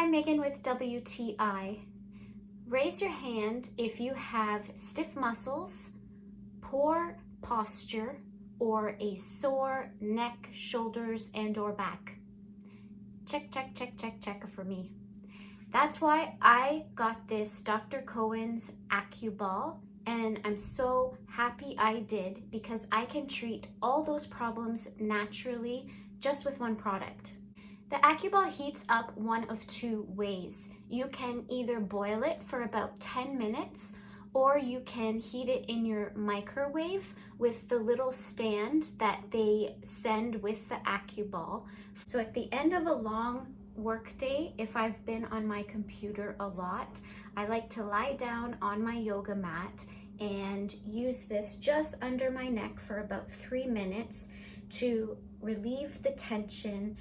Megan with WTI. Raise your hand if you have stiff muscles, poor posture, or a sore neck, shoulders, and or back. Check, check, check, check, check for me. That's why I got this Dr. Cohen's acuBall, and I'm so happy I did because I can treat all those problems naturally just with one product. The acuBall heats up one of two ways. You can either boil it for about 10 minutes or you can heat it in your microwave with the little stand that they send with the acuBall. So at the end of a long work day, if I've been on my computer a lot, I like to lie down on my yoga mat and use this just under my neck for about 3 minutes to relieve the tension.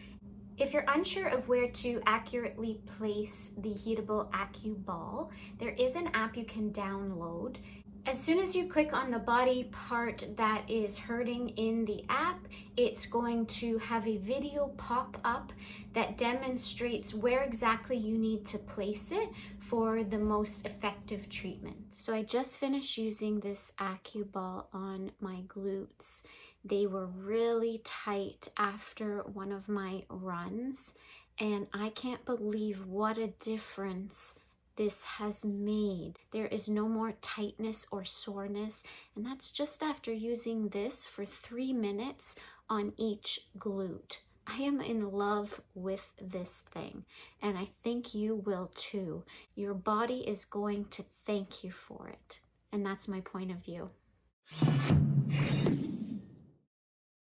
If you're unsure of where to accurately place the heatable acuBall, there is an app you can download. As soon as you click on the body part that is hurting in the app, it's going to have a video pop up that demonstrates where exactly you need to place it for the most effective treatment. So I just finished using this acuBall on my glutes. They were really tight after one of my runs, and I can't believe what a difference this has made. There is no more tightness or soreness, and that's just after using this for 3 minutes on each glute. I am in love with this thing, and I think you will too. Your body is going to thank you for it, and that's my point of view.